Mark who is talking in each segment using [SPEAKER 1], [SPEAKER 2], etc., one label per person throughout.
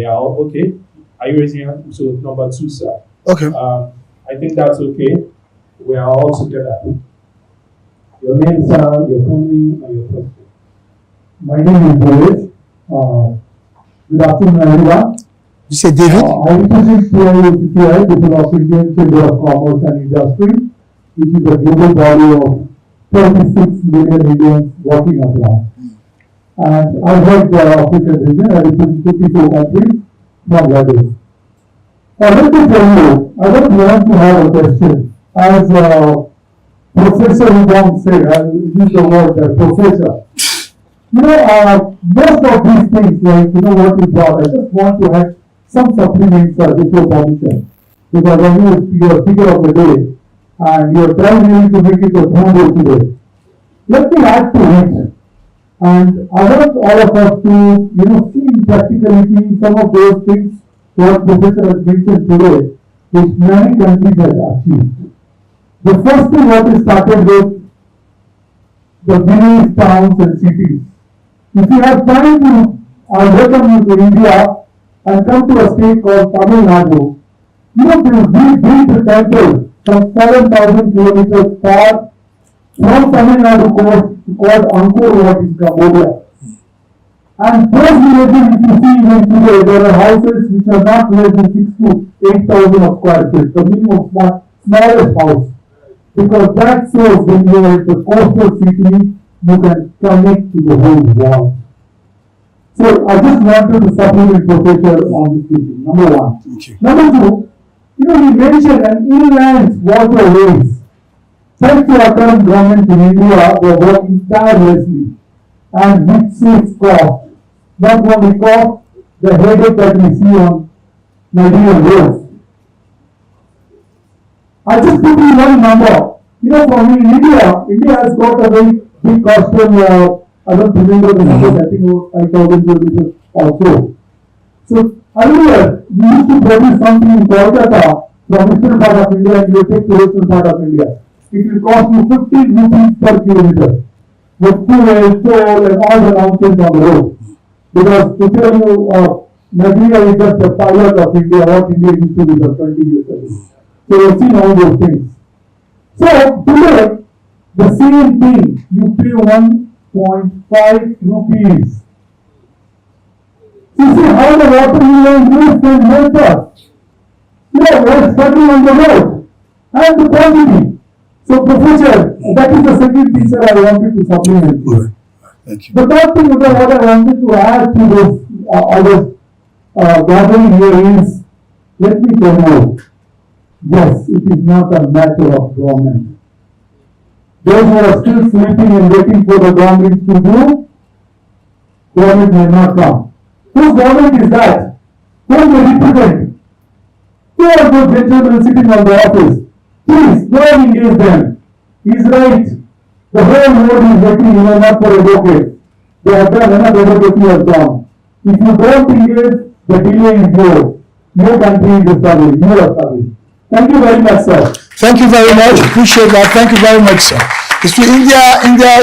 [SPEAKER 1] are all okay. Are you raising your hand? So number 2, sir.
[SPEAKER 2] Okay.
[SPEAKER 1] I think that's okay. We are all together. Your name, sir, your family, and your question.
[SPEAKER 3] My name is David. Good afternoon, everyone.
[SPEAKER 2] You say David?
[SPEAKER 3] I represent PIOCTI, People of Indian Chamber of Commerce and Industry, which is a global body of 36 million Indians working abroad. And I work the African region. I represent 54 countries from Lagos. Let me tell you, I don't want to have a question. As Professor Wong said, I'll use the word professor. Most of these things, like, what you brought, I just want to have some supplements with your permission. Because I know you're speaker of the day, and you're trying really to make it a thorough today. Let me add to it. And I want all of us to, see in practicality some of those things what Professor has mentioned today, which many countries have achieved. The first thing what is started with the villages, towns and cities. If you have time to welcome you to India and come to a state called Tamil Nadu, we built a temple from 7,000 kilometers far from Tamil Nadu coast called Angkor Wat in Cambodia. And those villages, if you see even today, there are houses which are not less than 6,000 to 8,000 of square feet, the minimum smallest house. Because that shows when you are at the coastal city, you can connect to the whole world. So I just wanted to supplement Professor on this meeting, number one. Number two, we mentioned an inland waterways. Thanks to our current government in India, they are working tirelessly and with safe cost. Not only cost, the headache that we see on Nigerian roads. I just put in one number. For me, India has got a very big coastal, I don't remember the numbers, I think about 5,000 kilometers or so. So earlier, we used to produce something in Kolkata from eastern part of India and you take to western part of India. It will cost you 15 rupees per kilometer with fuel, toll and all the nonsense on the road. Because to tell you, Nigeria is just a pilot of India, what India used to be for 20 years ago. So we've seen all those things. So today, the same thing, you pay 1.5 rupees. You see how the water line moves and helps us. We're struggling on the road and the quantity. So, Professor, that is the second thing that I wanted to supplement.
[SPEAKER 2] Good. Thank you.
[SPEAKER 3] The third thing that what I wanted to add to this gathering here is, let me tell you, yes, it is not a matter of government. Those who are still sleeping and waiting for the government to do, government may not come. Whose government is that? Who is the representative? Who are those gentlemen sitting on the office? Please, go and engage them. He's right. The whole world is waiting, not for a decade. They have done another decade has done. If you don't engage, the delay is yours. Your country is struggling. You are struggling. Thank you very much, sir.
[SPEAKER 2] Thank you very much. Appreciate that. Thank you very much, sir. India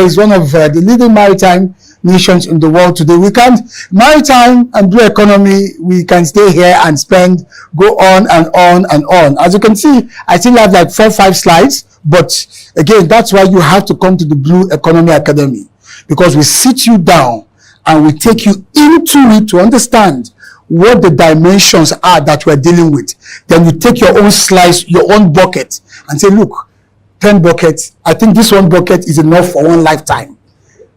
[SPEAKER 2] is one of the leading maritime nations in the world today. We can't, maritime and blue economy, we can stay here and go on and on and on. As you can see, I still have like 4-5 slides, but again, that's why you have to come to the Blue Economy Academy, because we sit you down and we take you into it to understand what the dimensions are that we're dealing with. Then you take your own slice, your own bucket, and say, look, 10 buckets, I think this one bucket is enough for one lifetime.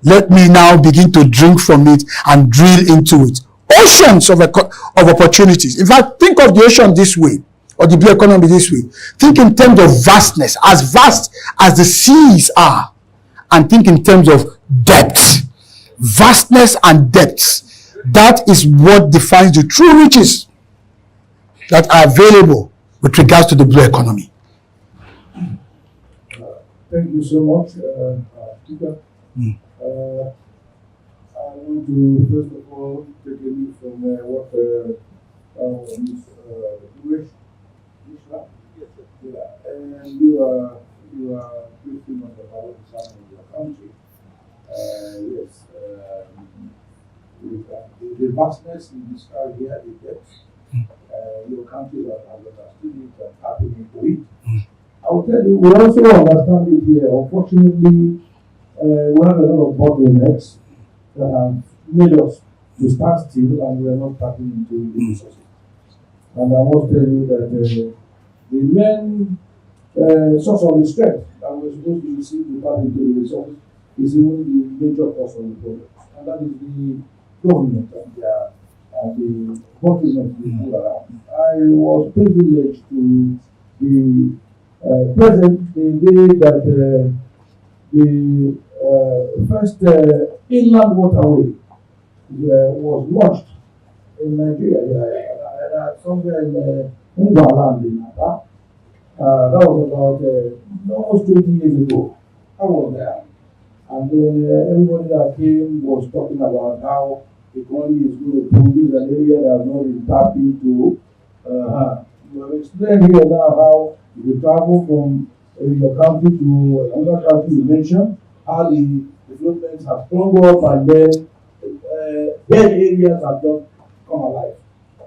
[SPEAKER 2] Let me now begin to drink from it and drill into it. Oceans of opportunities. In fact, think of the ocean this way, or the blue economy this way. Think in terms of vastness, as vast as the seas are, and think in terms of depth. Vastness and depth. That is what defines the true riches that are available with regards to the blue economy.
[SPEAKER 4] Thank you so much, Peter. I want to first of all take a lead from what Ms. Ishla. And you are pretty much about the sound of your country. Yes, the vastness yes, in this car here, the debt, your countries have understood it and happening to it. I will tell you, we also understand it here. Unfortunately, we have a lot of bottlenecks that have made us to stand still and we are not tapping into the resources. And I must tell you that the main source of the strength that we're supposed to receive to tap into the resources is even the major cause of the problem. And that is the government and the bottlenecks we pull around. I was privileged to be present the day that the first inland waterway was launched in Nigeria, somewhere in Ngwaland in Aba. That was about almost 20 years ago. I was there. And then everybody that came was talking about how the economy is going to produce an area that has not been tapped into. You have explained here now how you travel from your country to another country you mentioned, how the developments have sprung up and then dead areas have just come alive.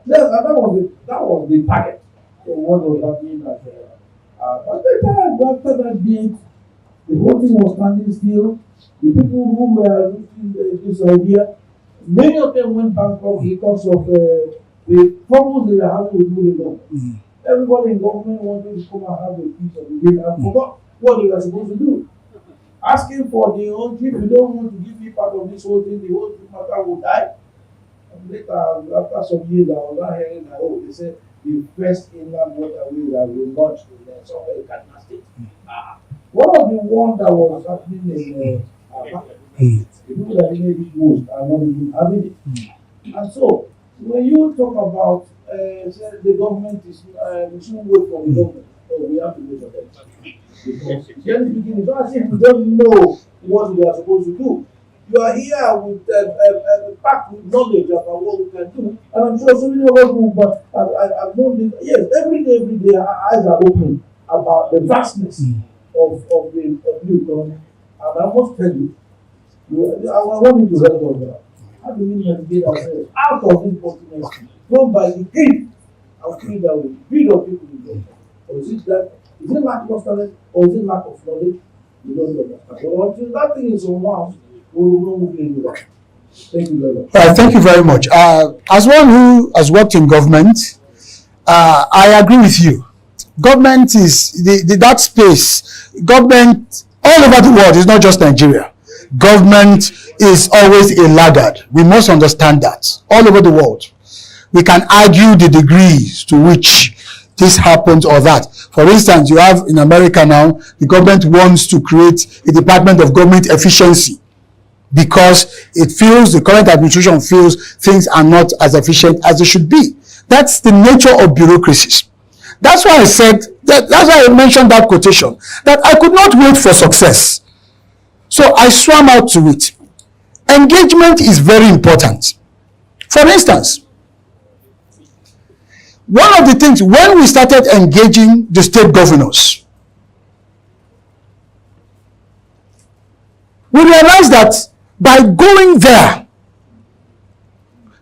[SPEAKER 4] Yes, and that was the target of what was happening at but after that date, the whole thing was standing still. The people who were looking this idea, many of them went bankrupt because of the problems they were having with the government. Everybody in government wanted to come and have a piece of the game and forgot what they were supposed to do. Asking for the own, if you don't want to give me part of this whole thing, the whole matter will die. And later, after some years, I was not hearing that, they said the first inland waterway that we launched in somewhere in Kaduna State. One of the ones that was happening in the people that need it most are not even having it. And so, when you talk about the government is, we shouldn't wait for the government. We have to wait for them. Because generally speaking, it's not as if we don't know what we are supposed to do. You are here with packed with knowledge about what we can do, and I'm sure so many of us who I've known this. Yes, every day our eyes are open about the vastness of the economy. And I must tell you, I want you to help us out. How do we navigate ourselves out of this bottleneck? Not by the greed and feel that we greed of people in government. Or is it lack of talent, or is it lack of knowledge? We don't know. But until that thing is unwound, we will not move into that. Thank you very much.
[SPEAKER 2] Thank you very much. As one who has worked in government, I agree with you. Government is that space. Government all over the world is not just Nigeria. Government is always a laggard. We must understand that all over the world. We can argue the degrees to which this happens or that. For instance, you have in America now, the government wants to create a Department of Government Efficiency because it feels, the current administration feels things are not as efficient as they should be. That's the nature of bureaucracies. That's why I said, that's why I mentioned that quotation, that I could not wait for success. So I swam out to it. Engagement is very important. For instance, one of the things, when we started engaging the state governors, we realized that by going there,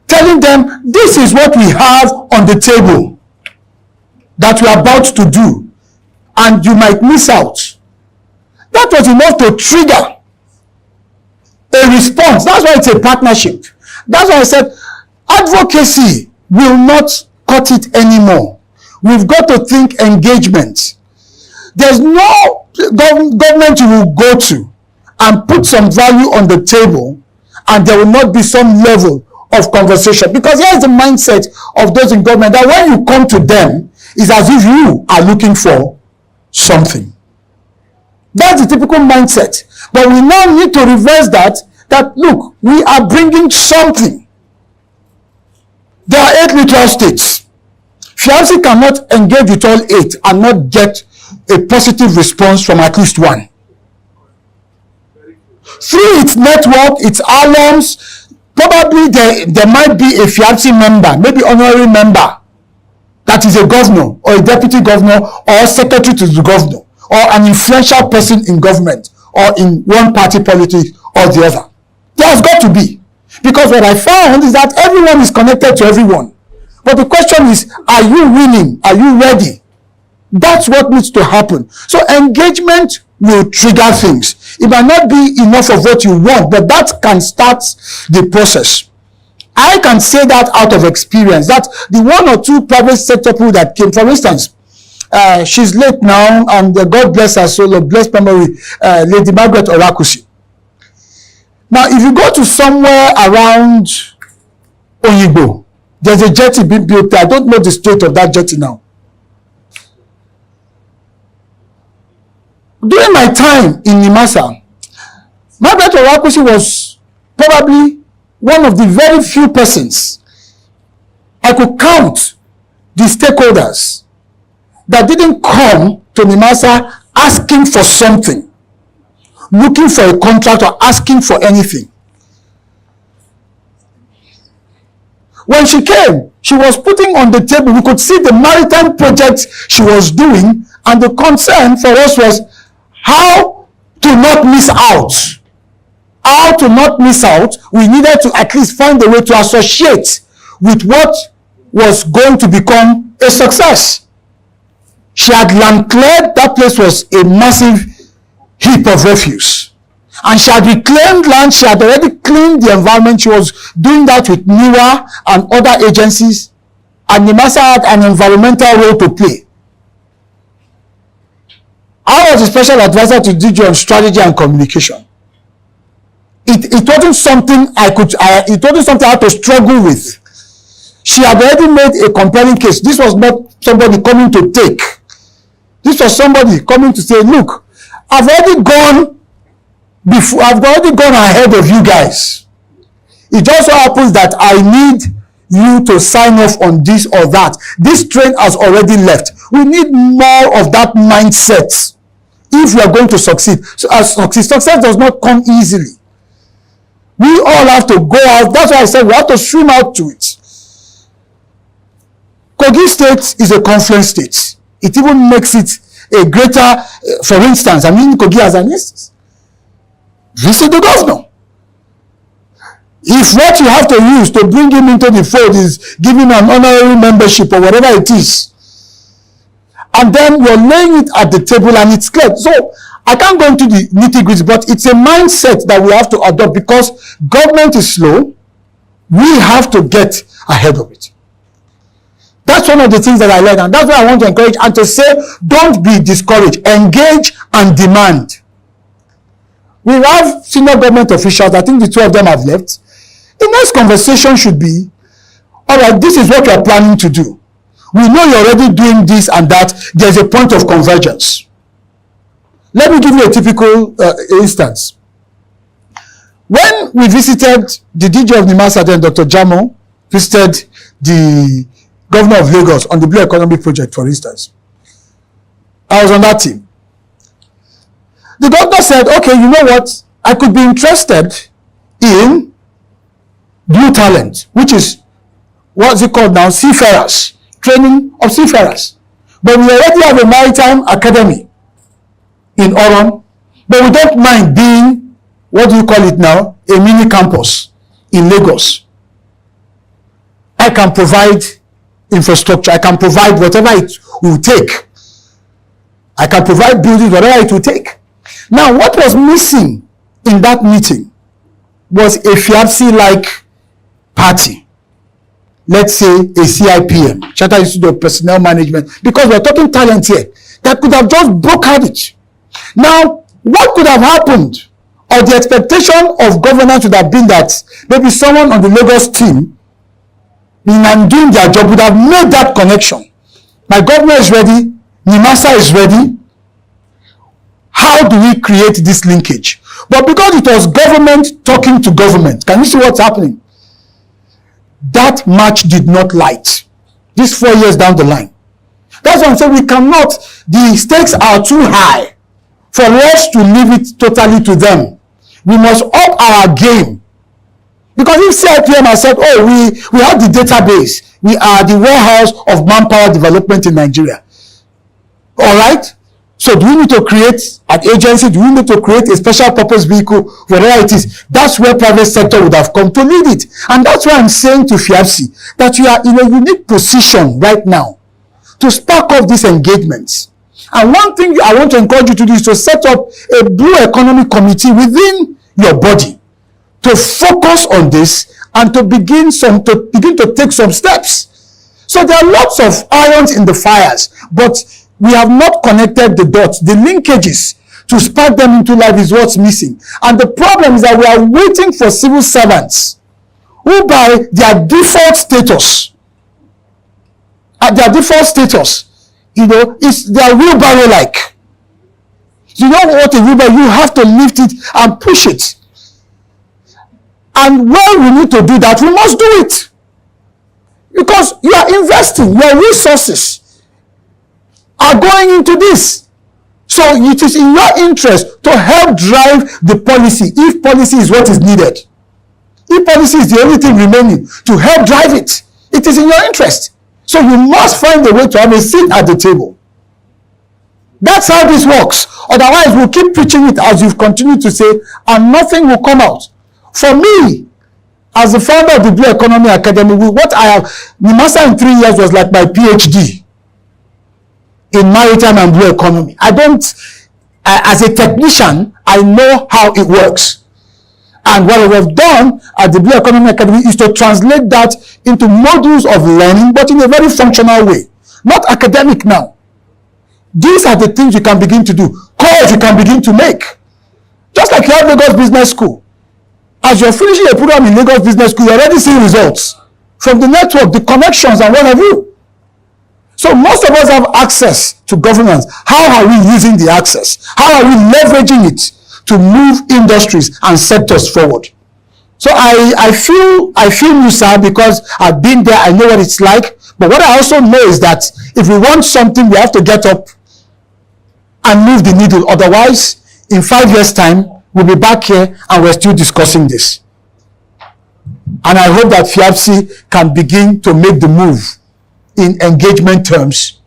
[SPEAKER 2] telling them, this is what we have on the table that we are about to do, and you might miss out. That was enough to trigger a response. That's why it's a partnership. That's why I said, advocacy will not cut it anymore. We've got to think engagement. There's no government you will go to and put some value on the table and there will not be some level of conversation. Because here's the mindset of those in government, that when you come to them, it's as if you are looking for something. That's the typical mindset. But we now need to reverse that look, we are bringing something. There are 8 neutral states. FIABC cannot engage with all 8 and not get a positive response from at least one. Through its network, its alums, probably there might be a FIABC member, maybe honorary member, that is a governor or a deputy governor or secretary to the governor or an influential person in government or in one party politics or the other. There has got to be. Because what I found is that everyone is connected to everyone. But the question is, are you willing? Are you ready? That's what needs to happen. So engagement will trigger things. It might not be enough of what you want, but that can start the process. I can say that out of experience, that the one or two private sector people that came, for instance, she's late now, and God bless her soul, bless memory, Lady Margaret Orakusi. Now, if you go to somewhere around Oyigbo, there's a jetty being built there. I don't know the state of that jetty now. During my time in Nimasa, Margaret Orakusi was probably one of the very few persons I could count the stakeholders that didn't come to Nimasa asking for something, looking for a contract or asking for anything. When she came, she was putting on the table, we could see the maritime projects she was doing, and the concern for us was how to not miss out. How to not miss out, we needed to at least find a way to associate with what was going to become a success. She had land cleared, that place was a massive heap of refuse. And she had reclaimed land, she had already cleaned the environment, she was doing that with NIWA and other agencies, and Nimasa had an environmental role to play. I was a special advisor to DG on strategy and communication. It wasn't something it wasn't something I had to struggle with. She had already made a compelling case. This was not somebody coming to take. This was somebody coming to say, look, I've already gone ahead of you guys. It just so happens that I need you to sign off on this or that. This train has already left. We need more of that mindset if we are going to succeed. So success does not come easily. We all have to go out. That's why I said we have to swim out to it. Kogi State is a confluence state. It even makes it a greater, for instance, Kogi as an instance. Visit the governor. If what you have to use to bring him into the fold is giving an honorary membership or whatever it is, and then you're laying it at the table and it's clear. So I can't go into the nitty-gritty, but it's a mindset that we have to adopt because government is slow. We have to get ahead of it. That's one of the things that I learned, and that's why I want to encourage and to say, don't be discouraged. Engage and demand. We have senior government officials, I think the two of them have left. The next conversation should be, all right, this is what we are planning to do. We know you're already doing this and that. There's a point of convergence. Let me give you a typical instance. When we visited the DG of Nimasa, then Dr. Jamo visited the governor of Lagos on the Blue Economy Project, for instance. I was on that team. The doctor said, okay, you know what? I could be interested in Blue Talent, which is, what's it called now? Seafarers, training of seafarers. But we already have a maritime academy in Oron, but we don't mind being, what do you call it now? A mini campus in Lagos. I can provide infrastructure. I can provide whatever it will take. I can provide buildings, whatever it will take. Now, what was missing in that meeting was a FIABC-like party. Let's say a CIPM, Chartered Institute of Personnel Management, because we're talking talent here, that could have just brokered it. Now, what could have happened, or the expectation of governance would have been that maybe someone on the Lagos team, in doing their job, would have made that connection. My governor is ready, Nimasa is ready. How do we create this linkage? But because it was government talking to government, can you see what's happening? That match did not light. This 4 years down the line. That's why I'm saying we cannot, the stakes are too high for us to leave it totally to them. We must up our game. Because if CIPM has said, oh, we have the database, we are the warehouse of manpower development in Nigeria. All right? So do we need to create an agency? Do we need to create a special purpose vehicle? Whatever it is, that's where private sector would have come to lead it. And that's why I'm saying to FIABC that you are in a unique position right now to spark off these engagements. And one thing I want to encourage you to do is to set up a blue economy committee within your body to focus on this and to begin to take some steps. So there are lots of irons in the fires, but we have not connected the dots, the linkages to spark them into life is what's missing. And the problem is that we are waiting for civil servants who by their default status, it's their wheelbarrow like. You know what a wheelbarrow, you have to lift it and push it. And when we need to do that, we must do it. Because you are investing, your resources are going into this. So it is in your interest to help drive the policy, if policy is what is needed. If policy is the only thing remaining, to help drive it, it is in your interest. So you must find a way to have a seat at the table. That's how this works. Otherwise, we'll keep preaching it as you've continued to say, and nothing will come out. For me, as the founder of the Blue Economy Academy, what I have, the master in 3 years was like my PhD in maritime and blue economy. As a technician, I know how it works. And what we have done at the Blue Economy Academy is to translate that into modules of learning, but in a very functional way. Not academic now. These are the things you can begin to do. Calls you can begin to make. Just like you have Lagos Business School. As you're finishing a program in Lagos Business School, you're already seeing results from the network, the connections, and what have you. So most of us have access to governance. How are we using the access? How are we leveraging it to move industries and sectors forward? So I feel you, sir, because I've been there. I know what it's like. But what I also know is that if we want something, we have to get up and move the needle. Otherwise, in 5 years' time, we'll be back here and we're still discussing this. And I hope that FIABC can begin to make the move in engagement terms.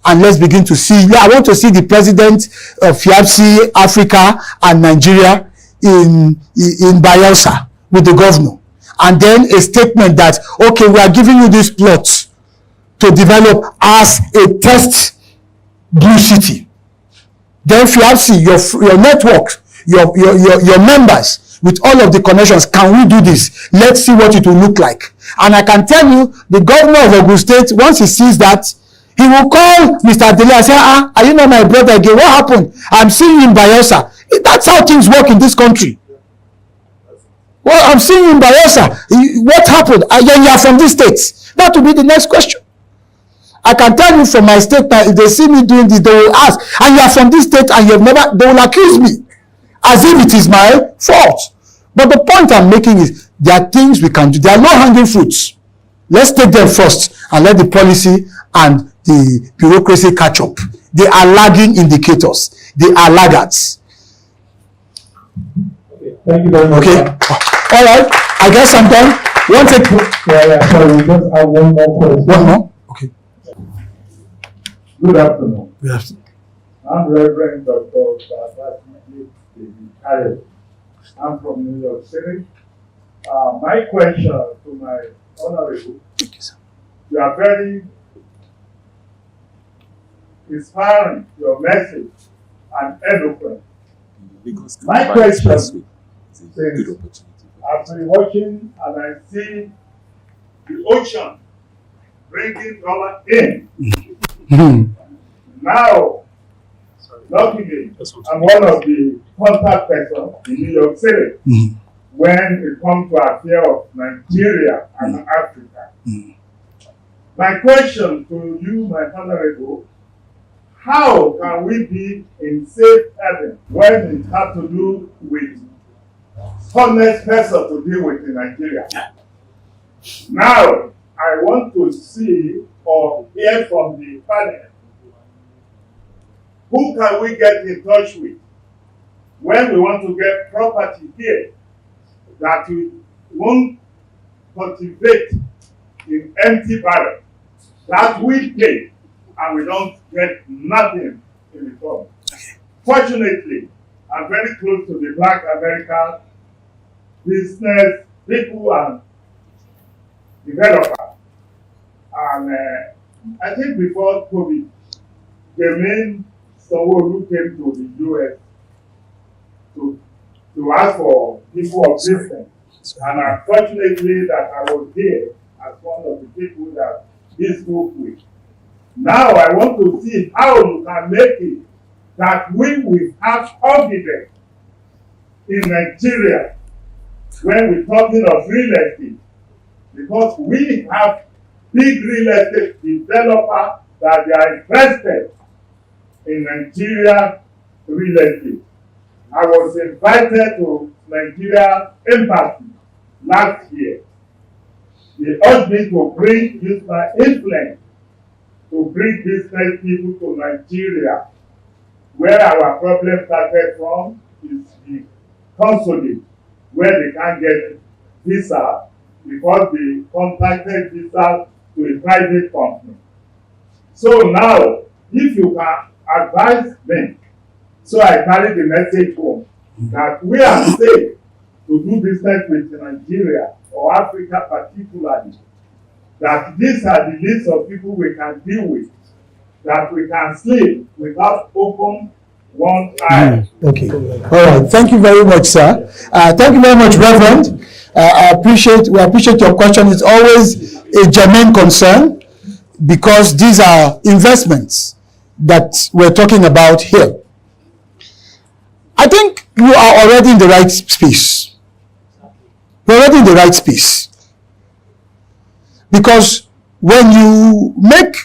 [SPEAKER 2] And let's begin to see. I want to see the president of FIABC Africa and Nigeria in Bayelsa with the governor. And then a statement that, okay, we are giving you this plot to develop as a test blue city. Then FIABC, your network, your members, with all of the connections, can we do this? Let's see what it will look like. And I can tell you, the governor of Ogun State, once he sees that, he will call Mr. Adele and say, are you not my brother again? What happened? I'm seeing you in Bayelsa. That's how things work in this country. Well, I'm seeing you in Bayelsa. What happened? You are from this state. That will be the next question. I can tell you from my state that if they see me doing this, they will ask, and you are from this state and you have never, they will accuse me as if it is my fault. But the point I'm making is there are things we can do. There are low-hanging fruits. Let's take them first and let the policy and the bureaucracy catch up. They are lagging indicators. They are laggards.
[SPEAKER 1] Okay, thank you very much.
[SPEAKER 2] Okay. All right. I guess I'm done. One take.
[SPEAKER 3] Yeah, sorry, we just have one more question.
[SPEAKER 2] One more? Okay.
[SPEAKER 3] Good afternoon.
[SPEAKER 2] We have to.
[SPEAKER 3] I'm Reverend Dr. David. I'm from New York City. My question to my honorable, you are very inspiring, your message, and eloquent. My question is, I've been watching and I see the ocean bringing dollar in. Now, luckily, I'm one of the contact persons in New York City when it comes to affairs of Nigeria and Africa. My question to you, my honorable, how can we be in safe haven when it has to do with honest person to deal with in Nigeria? Now, I want to see or hear from the panel, who can we get in touch with when we want to get property here that we won't cultivate in empty barrel, that we pay and we don't get nothing
[SPEAKER 5] in return. Fortunately, I'm very close to the Black American business people and developers. And I think before COVID, the main Sanwo-Olu came to the US to ask for people of business. And unfortunately that I was there as one of the people that he spoke with. Now I want to see how you can make it that we will have confidence in Nigeria when we're talking of real estate. Because we have big real estate developers that they are interested in Nigeria real estate. I was invited to Nigeria Embassy last year. They urged me to use my influence to bring business people to Nigeria. Where our problem started from is the consulate, where they can't get visa because they contacted visa to a private company. So now, if you can advise me, so I carry the message home that we are safe to do business with Nigeria or Africa particularly, that these are the list of people we can deal with, that we can sleep without open one eye.
[SPEAKER 2] Okay. All right. Thank you very much, sir. Thank you very much, Reverend. We appreciate your question. It's always a germane concern because these are investments that we're talking about here. I think you are already in the right space. You're already in the right space. Because when you make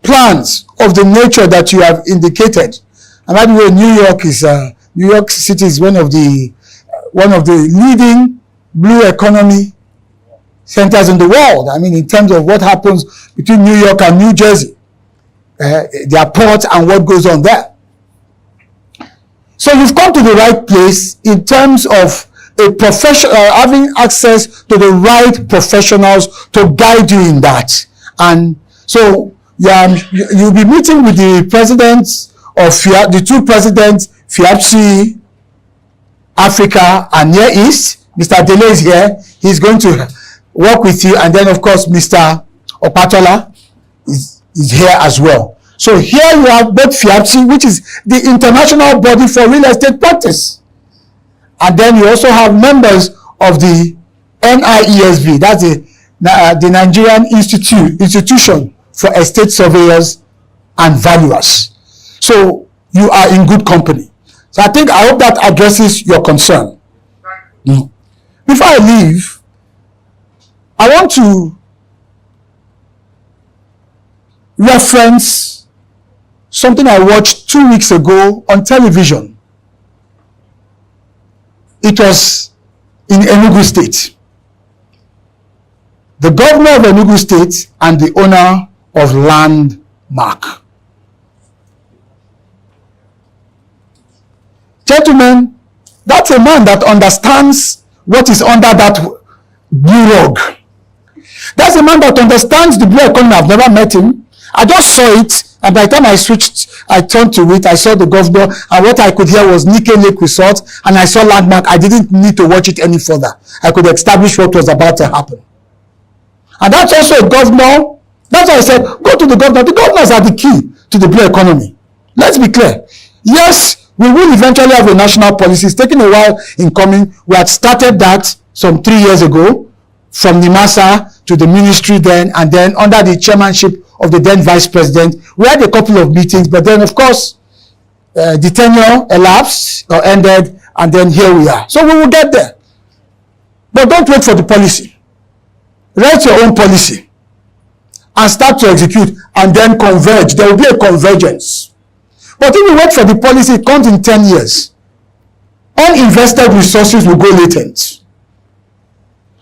[SPEAKER 2] plans of the nature that you have indicated, and by the way, New York City is one of the leading blue economy centers in the world. I mean, in terms of what happens between New York and New Jersey, their port and what goes on there. So you've come to the right place in terms of a professional, having access to the right professionals to guide you in that. And so you'll be meeting with the presidents of the two presidents, FIAPSI, Africa and Near East. Mr. Dele is here. He's going to work with you. And then, of course, Mr. Opatola is here as well. So here you have both FIAPSI, which is the international body for real estate practice. And then you also have members of the NIESV, that's the Nigerian Institution for Estate Surveyors and Valuers. So you are in good company. So I hope that addresses your concern. Before I leave, I want to reference something I watched 2 weeks ago on television. It was in Enugu State. The governor of Enugu State and the owner of Landmark. Gentlemen, that's a man that understands what is under that blue rug. That's a man that understands the blue economy. I've never met him. I just saw it, and by the time I turned to it, I saw the governor, and what I could hear was Nike Lake Resort, and I saw Landmark. I didn't need to watch it any further. I could establish what was about to happen. And that's also a governor. That's why I said, go to the governor. The governors are the key to the blue economy. Let's be clear. Yes, we will eventually have a national policy. It's taken a while in coming. We had started that some 3 years ago, from NIMASA to the ministry then, and then under the chairmanship of the then vice president. We had a couple of meetings, but then of course, the tenure elapsed or ended, and then here we are. So we will get there. But don't wait for the policy. Write your own policy and start to execute, and then converge. There will be a convergence. But if you wait for the policy, it comes in 10 years. Uninvested resources will go latent.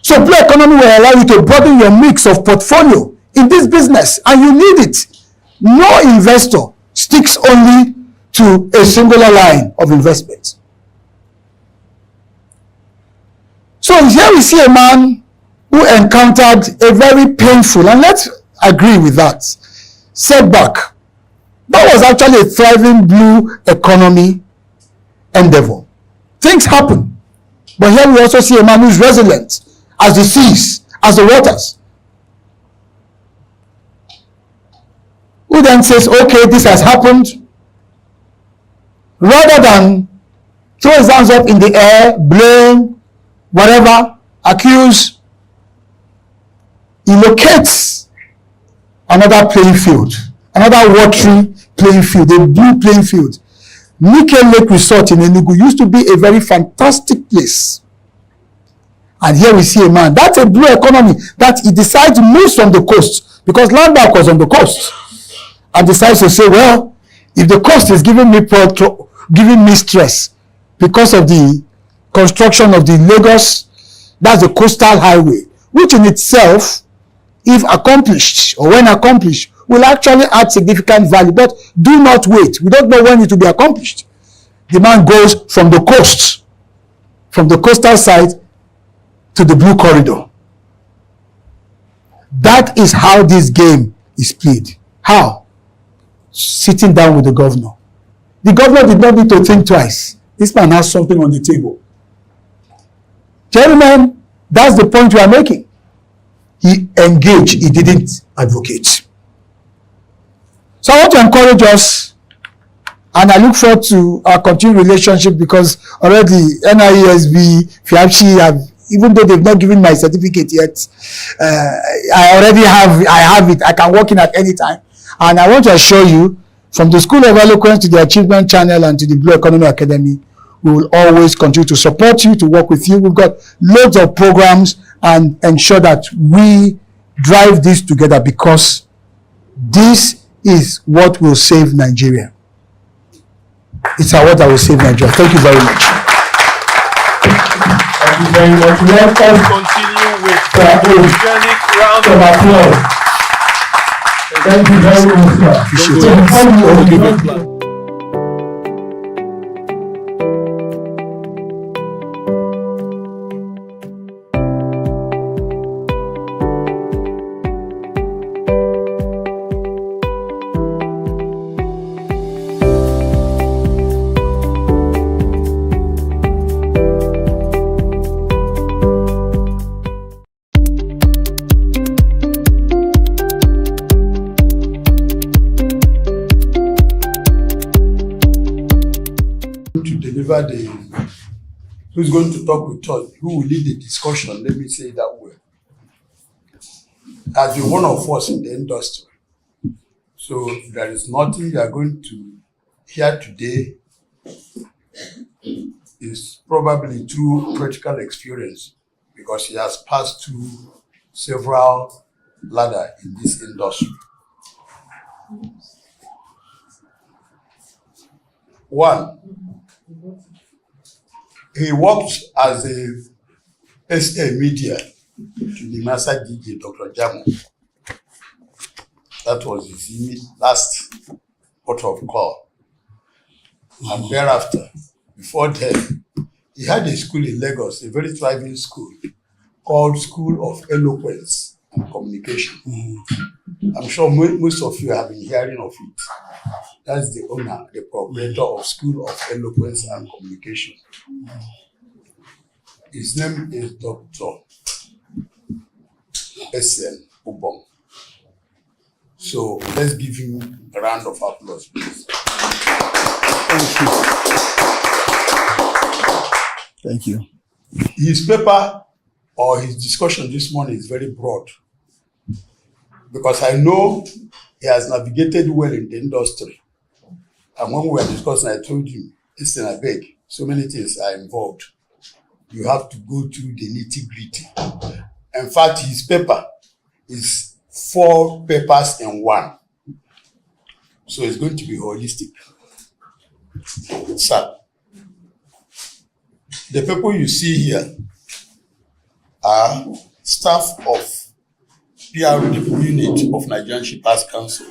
[SPEAKER 2] So blue economy will allow you to broaden your mix of portfolio in this business, and you need it. No investor sticks only to a singular line of investment. So here we see a man who encountered a very painful, and let's agree with that, setback That was actually a thriving blue economy endeavor. Things happen. But here we also see a man who is resilient as the seas, as the waters. Who then says, okay, this has happened. Rather than throw his hands up in the air, blame, whatever, accuse, he locates another playing field, another watery playing field, a blue playing field. Nike Lake Resort in Enugu used to be a very fantastic place. And here we see a man, that's a blue economy, that he decides to move from the coast, because Landmark was on the coast, and decides to say, well, if the coast is giving me stress because of the construction of the Lagos, that's the coastal highway, which in itself, if accomplished, or when accomplished, will actually add significant value. But do not wait. We don't know when it will be accomplished. The man goes from the coast, from the coastal side to the blue corridor. That is how this game is played. How? Sitting down with the governor. The governor did not need to think twice. This man has something on the table. Gentlemen, that's the point we are making. He engaged, he didn't advocate. So I want to encourage us, and I look forward to our continued relationship, because already NIESB, FIAPSHI, even though they've not given my certificate yet, I have it. I can walk in at any time. And I want to assure you, from the School of Eloquence to the Achievement Channel and to the Blue Economy Academy, we will always continue to support you, to work with you. We've got loads of programs, and ensure that we drive this together, because this is what will save Nigeria. It's what that will save Nigeria. Thank you very much.
[SPEAKER 1] Thank you very much. Let us
[SPEAKER 6] Continue with
[SPEAKER 1] the
[SPEAKER 6] organic round
[SPEAKER 1] of applause. Thank you very much, sir.
[SPEAKER 2] Appreciate it.
[SPEAKER 7] Who's going to talk with us, who will lead the discussion, let me say it that way, as the one of us in the industry. So there is nothing you are going to hear today is probably through practical experience, because he has passed through several ladders in this industry. One, he worked as a SA media to the master DJ, Dr. Jamu. That was his last port of call. And thereafter, before then, he had a school in Lagos, a very thriving school, called School of Eloquence and Communication. I'm sure most of you have been hearing of it. That's the owner, the proprietor of School of Eloquence and Communication. His name is Dr. S.N. Ubong. So let's give him a round of applause, please.
[SPEAKER 2] Thank you.
[SPEAKER 7] His paper or his discussion this morning is very broad, because I know he has navigated well in the industry. And when we were discussing, I told him, listen, I beg, so many things are involved. You have to go through the nitty-gritty. In fact, his paper is 4 papers in 1. So it's going to be holistic. Sir, the people you see here are staff of PR unit of Nigerian Shippers Council.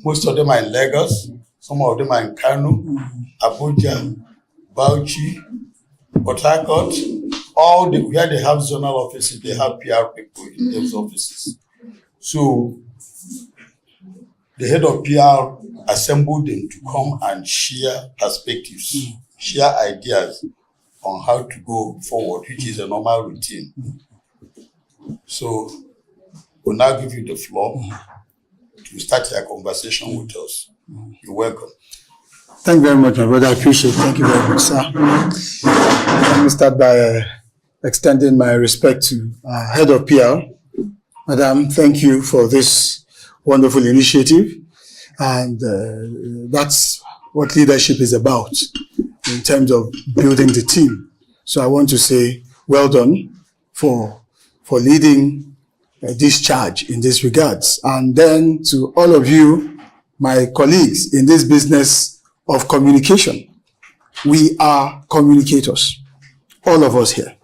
[SPEAKER 7] Most of them are in Lagos, some of them are in Kano, Abuja, Bauchi, Port Harcourt. All where they have zonal offices, they have PR people in those offices. So the head of PR assembled them to come and share perspectives, share ideas on how to go forward, which is a normal routine. So we'll now give you the floor to start your conversation with us. You're welcome.
[SPEAKER 2] Thank you very much, my brother. I appreciate it. Thank you very much, sir. Let me start by extending my respect to Head of PR. Madam, thank you for this wonderful initiative. And that's what leadership is about in terms of building the team. So I want to say well done for leading this charge in this regards. And then to all of you, my colleagues in this business of communication, we are communicators, all of us here.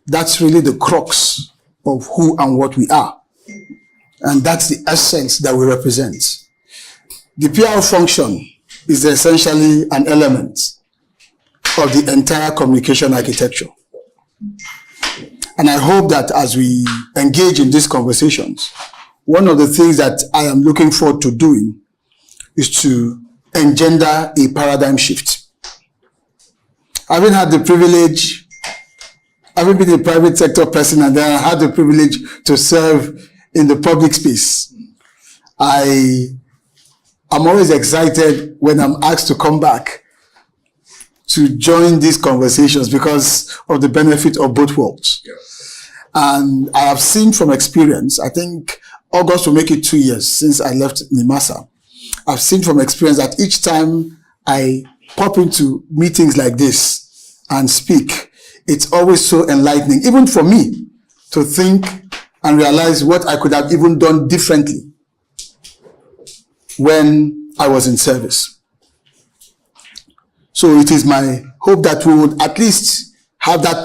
[SPEAKER 2] That's really the crux of who and what we are. And that's the essence that we represent. The PR function is essentially an element of the entire communication architecture. And I hope that as we engage in these conversations, one of the things that I am looking forward to doing is to engender a paradigm shift. Having been a private sector person and then I had the privilege to serve in the public space, I'm always excited when I'm asked to come back to join these conversations because of the benefit of both worlds. Yes. And I have seen from experience, I think August will make it 2 years since I left NIMASA. I've seen from experience that each time I pop into meetings like this and speak, it's always so enlightening, even for me, to think and realize what I could have even done differently when I was in service. So it is my hope that we would at least have that